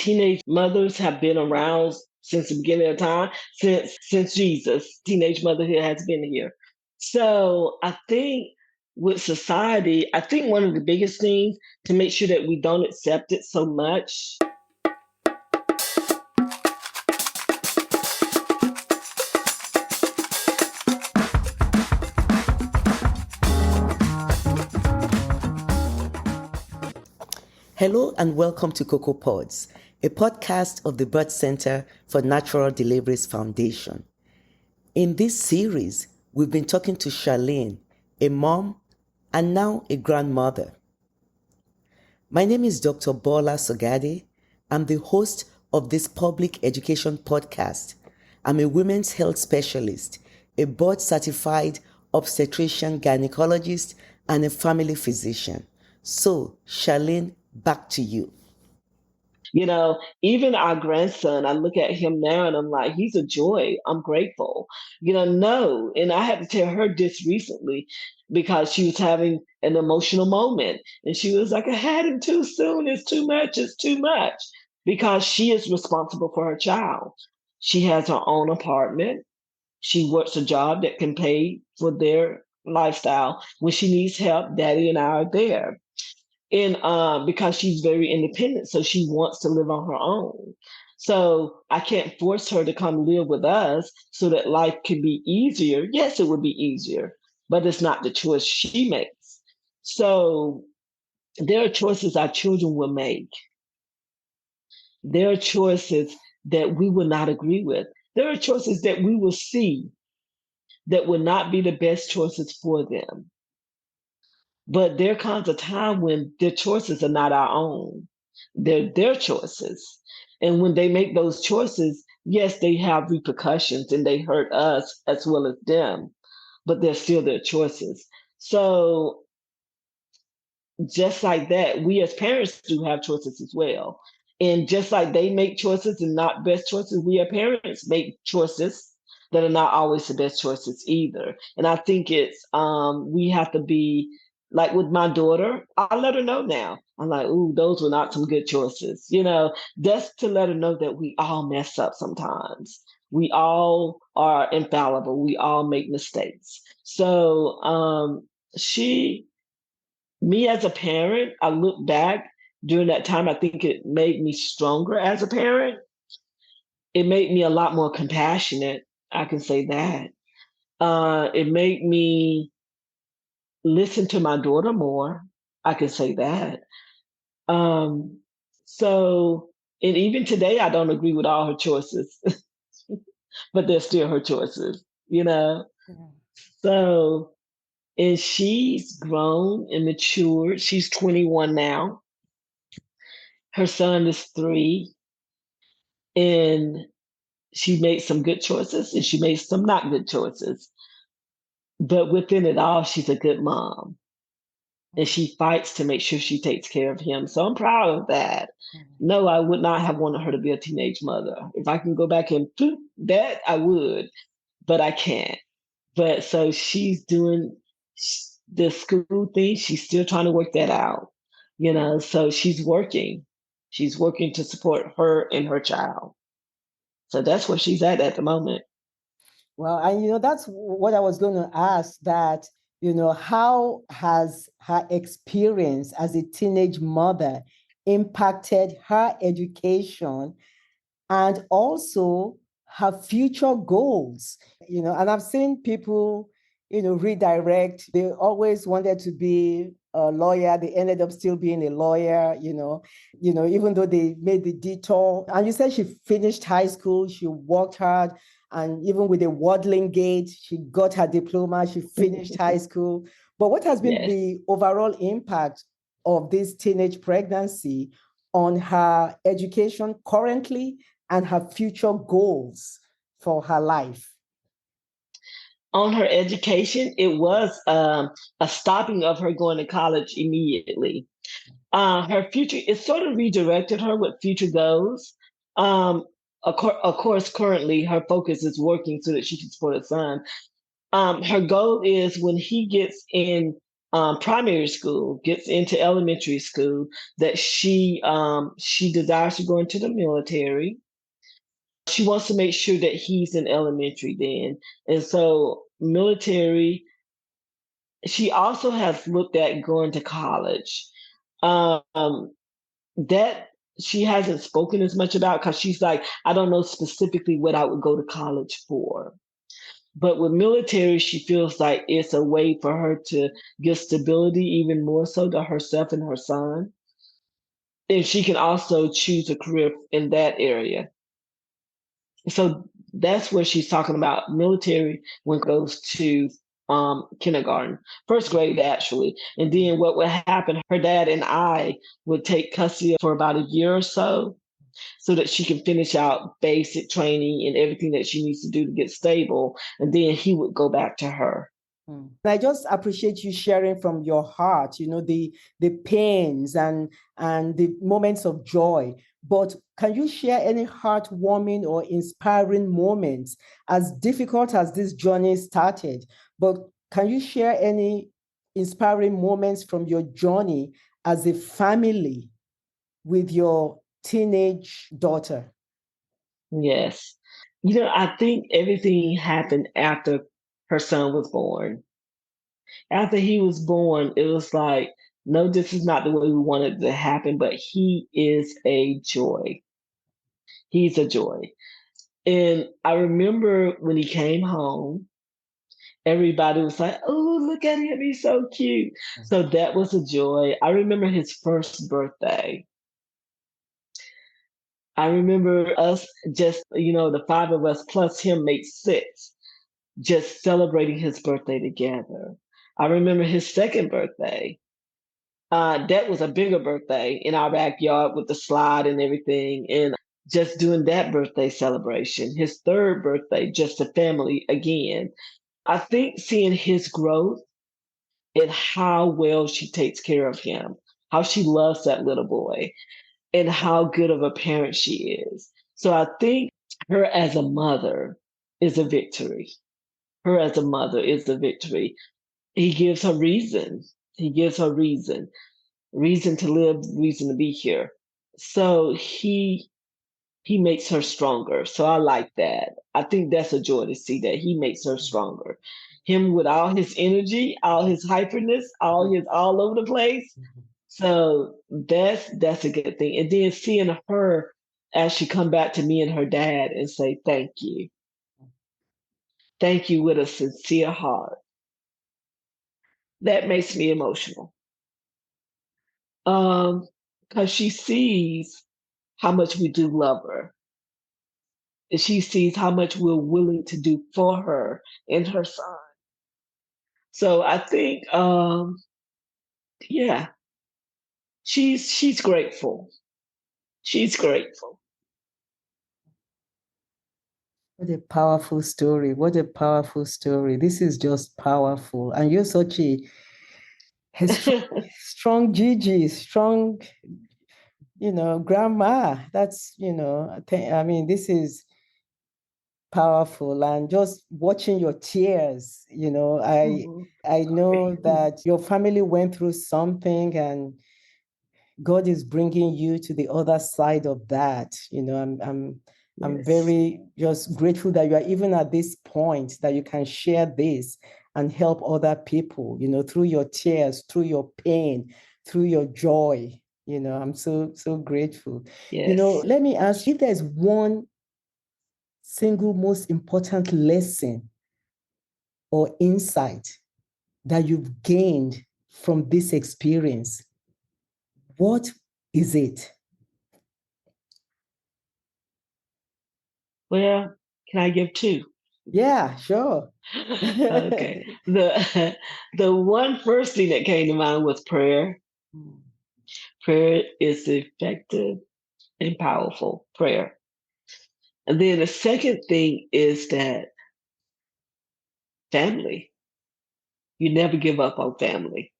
teenage mothers have been around since the beginning of time, since Jesus. Teenage motherhood has been here. So I think with society, I think one of the biggest things to make sure that we don't accept it so much. Hello and welcome to Cocoa Pods, a podcast of the Birth Center for Natural Deliveries Foundation. In this series, we've been talking to Charlene, a mom and now a grandmother. My name is Dr. Bola Sogade. I'm the host of this public education podcast. I'm a women's health specialist, a board-certified obstetrician gynecologist, and a family physician. So, Charlene, back to you. You know, even our grandson, I look at him now and I'm like, he's a joy. I'm grateful. No. And I had to tell her this recently because she was having an emotional moment. And she was like, I had him too soon. It's too much. It's too much. Because she is responsible for her child. She has her own apartment. She works a job that can pay for their lifestyle. When she needs help, Daddy and I are there. And because she's very independent, so she wants to live on her own. So I can't force her to come live with us so that life can be easier. Yes, it would be easier, but it's not the choice she makes. So there are choices our children will make. There are choices that we will not agree with. There are choices that we will see that will not be the best choices for them. But there comes a time when their choices are not our own. They're their choices. And when they make those choices, yes, they have repercussions and they hurt us as well as them, but they're still their choices. So just like that, we as parents do have choices as well. And just like they make choices and not best choices, we as parents make choices that are not always the best choices either. And I think it's we have to be like with my daughter, I let her know now. I'm like, ooh, those were not some good choices. Just to let her know that we all mess up sometimes. We all are infallible. We all make mistakes. So she me as a parent, I look back during that time, I think it made me stronger as a parent. It made me a lot more compassionate. I can say that. It made me listen to my daughter more. I can say that. Um, so, and even today, I don't agree with all her choices, but they're still her choices, you know? Yeah. So, and she's grown and matured. She's 21 now. Her son is 3. And she made some good choices and she made some not good choices. But within it all, she's a good mom. And she fights to make sure she takes care of him. So I'm proud of that. No, I would not have wanted her to be a teenage mother. If I can go back and do that, I would, but I can't. But so she's doing the school thing. She's still trying to work that out, so she's working. She's working to support her and her child. So that's where she's at the moment. Well, and that's what I was going to ask, that, how has her experience as a teenage mother impacted her education and also her future goals? And I've seen people, redirect. They always wanted to be a lawyer. They ended up still being a lawyer, even though they made the detour. And you said she finished high school, she worked hard, and even with a waddling gait, she got her diploma, she finished high school. But what has been the overall impact of this teenage pregnancy on her education currently and her future goals for her life? On her education, it was a stopping of her going to college immediately. Her future, it sort of redirected her with future goals. Of course, currently her focus is working so that she can support her son. Her goal is when he gets in primary school, gets into elementary school, that she desires to go into the military. She wants to make sure that he's in elementary then. And so military, she also has looked at going to college. Um, that she hasn't spoken as much about because she's like, I don't know specifically what I would go to college for. But with military, she feels like it's a way for her to give stability even more so to herself and her son. And she can also choose a career in that area. So that's what she's talking about military when it goes to kindergarten, first grade actually. And then what would happen, her dad and I would take custody for about a year or so that she can finish out basic training and everything that she needs to do to get stable. And then he would go back to her. I just appreciate you sharing from your heart, the pains and the moments of joy. But can you share any heartwarming or inspiring moments, as difficult as this journey started? But can you share any inspiring moments from your journey as a family with your teenage daughter? Yes. I think everything happened after her son was born. After he was born, it was like, no, this is not the way we wanted it to happen, but he is a joy. He's a joy. And I remember when he came home, everybody was like, oh, look at him. He's so cute. So that was a joy. I remember his first birthday. I remember us just, the five of us plus him makes six, just celebrating his birthday together. I remember his second birthday. That was a bigger birthday in our backyard with the slide and everything, and just doing that birthday celebration. His third birthday, just a family again. I think seeing his growth and how well she takes care of him, how she loves that little boy, and how good of a parent she is. So I think her as a mother is a victory. Her as a mother is a victory. He gives her reason. He gives her reason to live, reason to be here. So he makes her stronger. So I like that. I think that's a joy to see that he makes her stronger. Him with all his energy, all his hyperness, all his all over the place. So that's a good thing. And then seeing her as she come back to me and her dad and say thank you. Thank you with a sincere heart. That makes me emotional. Um, because she sees how much we do love her. And she sees how much we're willing to do for her and her son. So I think yeah, she's grateful. She's grateful. What a powerful story. What a powerful story. This is just powerful. And you're such a strong Gigi, strong, grandma. That's, I mean, this is powerful. And just watching your tears, Mhm. I know Sorry. that your family went through something and God is bringing you to the other side of that. I'm Yes. very just grateful that you are even at this point that you can share this and help other people, through your tears, through your pain, through your joy. I'm so grateful. Yes. Let me ask if there's one single most important lesson or insight that you've gained from this experience, what is it? Well, can I give two? Yeah, sure. Okay. The one first thing that came to mind was prayer. Prayer is effective and powerful. Prayer. And then the second thing is that family. You never give up on family.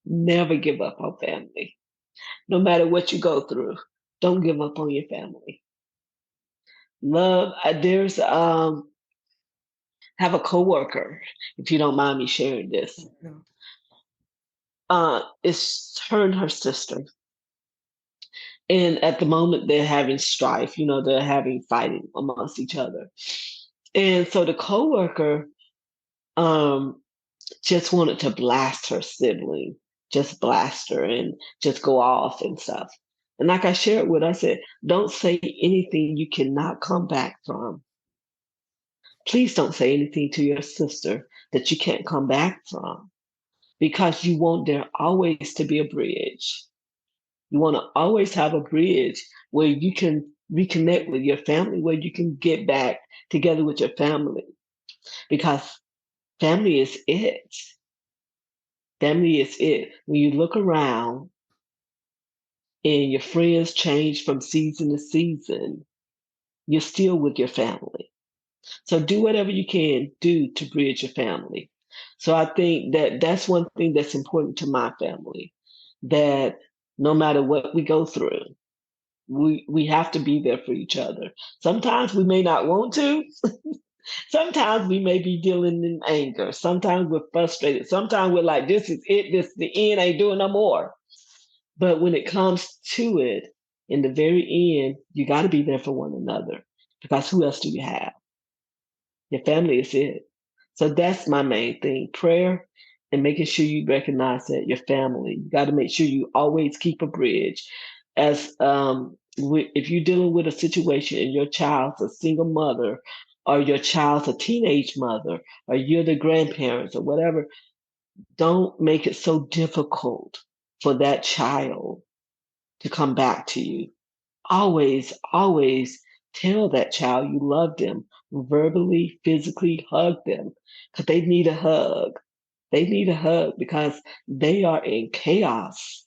Never give up on family. No matter what you go through, don't give up on your family. Love. There's have a coworker, if you don't mind me sharing this. No. It's her and her sister. And at the moment, they're having strife, they're having fighting amongst each other. And so the coworker um, just wanted to blast her sibling, just blast her and just go off and stuff. And like I shared with her, I said, don't say anything you cannot come back from. Please don't say anything to your sister that you can't come back from because you want there always to be a bridge. You want to always have a bridge where you can reconnect with your family, where you can get back together with your family because family is it. Family is it. When you look around and your friends change from season to season, you're still with your family. So do whatever you can do to bridge your family. So I think that that's one thing that's important to my family, that no matter what we go through, we have to be there for each other. Sometimes we may not want to. Sometimes we may be dealing in anger. Sometimes we're frustrated. Sometimes we're like, this is it. This is the end. I ain't doing no more. But when it comes to it, in the very end, you got to be there for one another because who else do you have? Your family is it. So that's my main thing, prayer and making sure you recognize that your family. You got to make sure you always keep a bridge. As if you're dealing with a situation and your child's a single mother, or your child's a teenage mother, or you're the grandparents or whatever, don't make it so difficult for that child to come back to you. Always, always tell that child you love them, verbally, physically hug them because they need a hug. They need a hug because they are in chaos.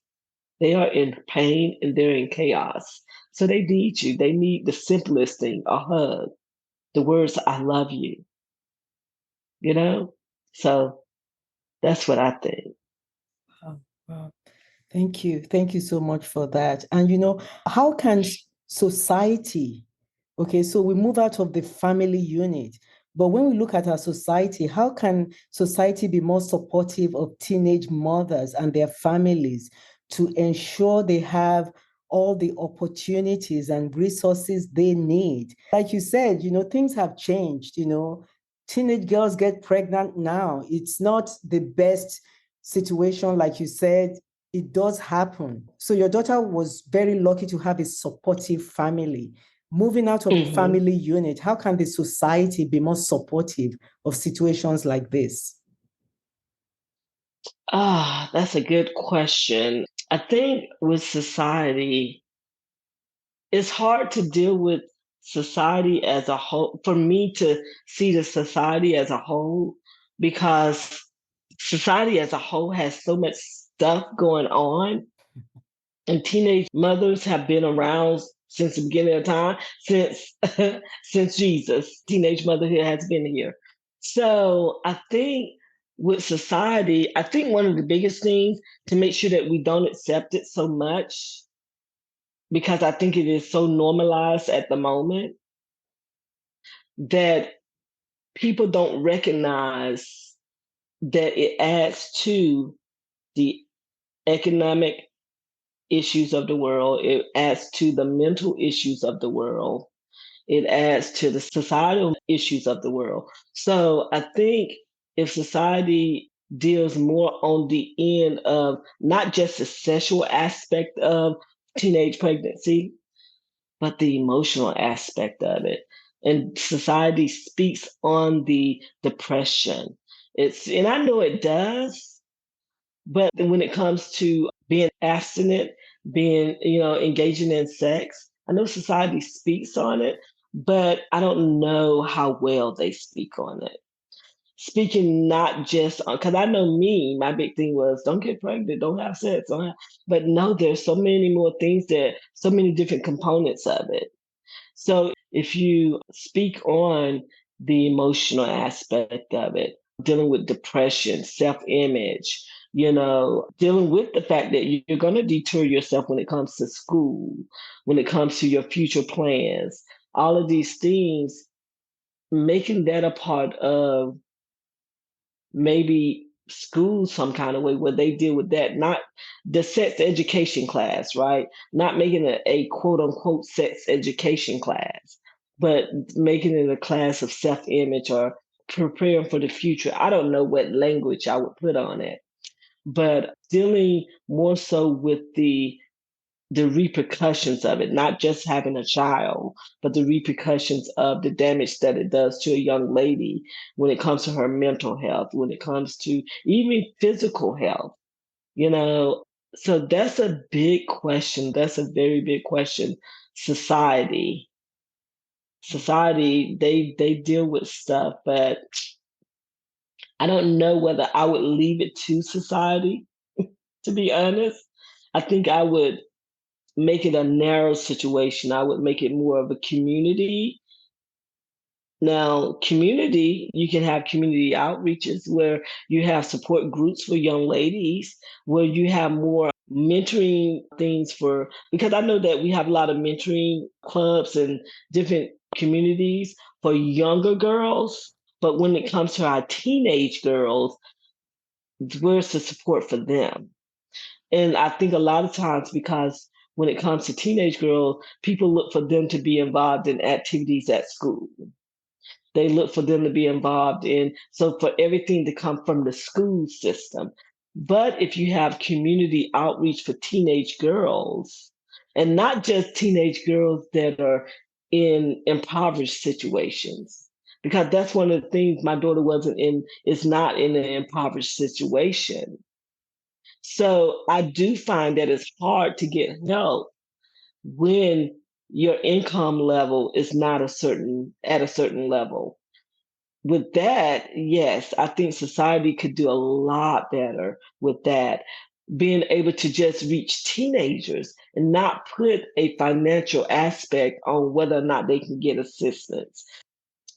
They are in pain and they're in chaos. So they need you. They need the simplest thing, a hug, the words, I love you, you know? So that's what I think. Wow, wow. Thank you. Thank you so much for that. And how can society, okay, so we move out of the family unit, but when we look at our society, how can society be more supportive of teenage mothers and their families to ensure they have all the opportunities and resources they need? Like you said, things have changed, teenage girls get pregnant now. It's not the best situation, like you said, it does happen. So your daughter was very lucky to have a supportive family. Moving out of the Hmm. family unit, how can the society be more supportive of situations like this? That's a good question. I think with society, it's hard to deal with society as a whole, for me to see the society as a whole, because society as a whole has so much stuff going on, and teenage mothers have been around since the beginning of time, since since Jesus. Teenage motherhood has been here. So I think with society, I think one of the biggest things to make sure that we don't accept it so much, because I think it is so normalized at the moment, that people don't recognize that it adds to the economic issues of the world, it adds to the mental issues of the world, it adds to the societal issues of the world. So I think if society deals more on the end of not just the sexual aspect of teenage pregnancy, but the emotional aspect of it. And society speaks on the depression. And I know it does, but when it comes to being abstinent, being, engaging in sex, I know society speaks on it, but I don't know how well they speak on it. Speaking not just on, because I know me, my big thing was don't get pregnant, don't have sex, but no, there's so many more things, so many different components of it. So if you speak on the emotional aspect of it, dealing with depression, self-image, dealing with the fact that you're going to detour yourself when it comes to school, when it comes to your future plans, all of these things, making that a part of maybe school some kind of way where they deal with that, not the sex education class, right? Not making it a quote unquote sex education class, but making it a class of self image or preparing for the future. I don't know what language I would put on it, but dealing more so with the repercussions of it, not just having a child, but the repercussions of the damage that it does to a young lady when it comes to her mental health, when it comes to even physical health, you know. So that's a big question. That's a very big question. Society, society, they deal with stuff, but I don't know whether I would leave it to society, to be honest. I think I would make it a narrow situation. I would make it more of a community. Now, community, you can have community outreaches where you have support groups for young ladies, where you have more mentoring things for, because I know that we have a lot of mentoring clubs and different communities for younger girls. But when it comes to our teenage girls, where's the support for them? And I think a lot of times, because when it comes to teenage girls, people look for them to be involved in activities at school. They look for them to be involved in, so for everything to come from the school system. But if you have community outreach for teenage girls, and not just teenage girls that are in impoverished situations, because that's one of the things my daughter wasn't in, is not in an impoverished situation. So I do find that it's hard to get help when your income level is not a certain at a certain level. With that, yes, I think society could do a lot better with that. Being able to just reach teenagers and not put a financial aspect on whether or not they can get assistance.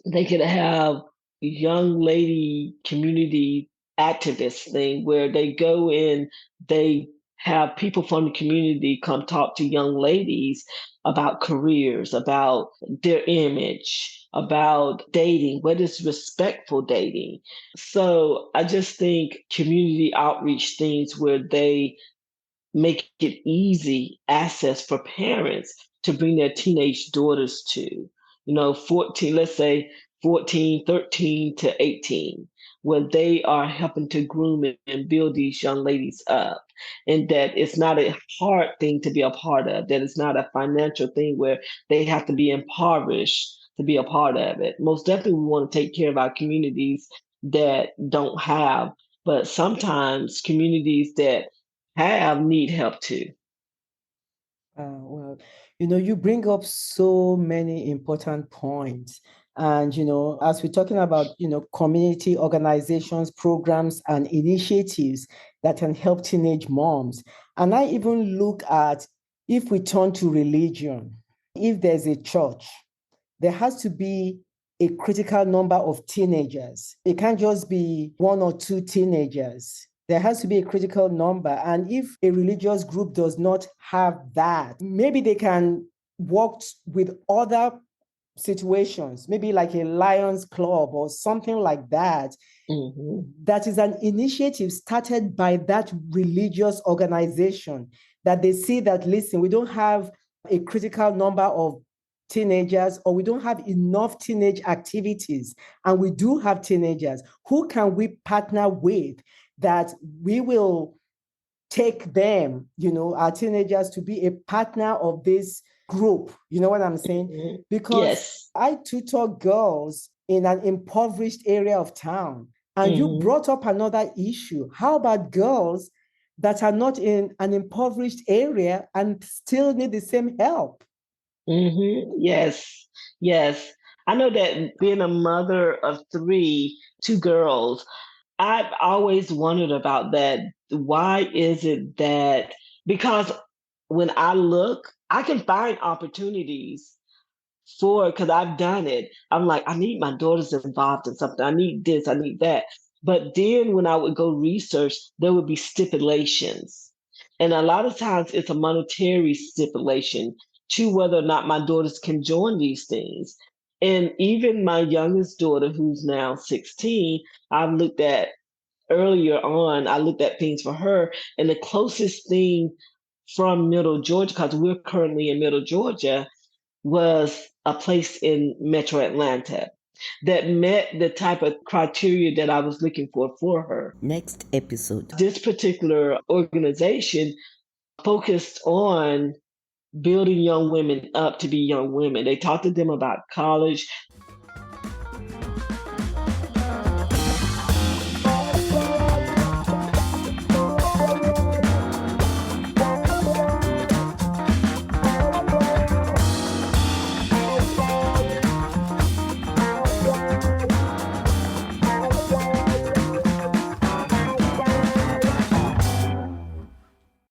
They could have young lady community activist thing where they go in, they have people from the community come talk to young ladies about careers, about their image, about dating, what is respectful dating. So I just think community outreach things where they make it easy access for parents to bring their teenage daughters to, 14, let's say 14, 13 to 18, where they are helping to groom and build these young ladies up. And that it's not a hard thing to be a part of, that it's not a financial thing where they have to be impoverished to be a part of it. Most definitely, we want to take care of our communities that don't have, but sometimes communities that have need help too. Well, you bring up so many important points. And, as we're talking about, community organizations, programs, and initiatives that can help teenage moms. And I even look at, if we turn to religion, if there's a church, there has to be a critical number of teenagers. It can't just be one or two teenagers. There has to be a critical number. And if a religious group does not have that, maybe they can work with other situations, maybe like a Lions Club or something like that. Mm-hmm. That is an initiative started by that religious organization, that they see that, listen, we don't have a critical number of teenagers, or we don't have enough teenage activities, and we do have teenagers. Who can we partner with that we will take them, our teenagers, to be a partner of this group? You know what I'm saying? Mm-hmm. Because Yes. I tutor girls in an impoverished area of town. And you Mm-hmm. brought up another issue. How about girls that are not in an impoverished area and still need the same help? Mm-hmm. Yes. Yes. I know that being a mother of three, two girls, I've always wondered about that. Why is it that, because when I look, I can find opportunities for, because I've done it. I'm like, I need my daughters involved in something. I need this, I need that. But then when I would go research, there would be stipulations. And a lot of times it's a monetary stipulation to whether or not my daughters can join these things. And even my youngest daughter, who's now 16, I've looked at earlier on, I looked at things for her, and the closest thing from Middle Georgia, because we're currently in Middle Georgia, was a place in Metro Atlanta that met the type of criteria that I was looking for her. Next episode. This particular organization focused on building young women up to be young women. They talked to them about college.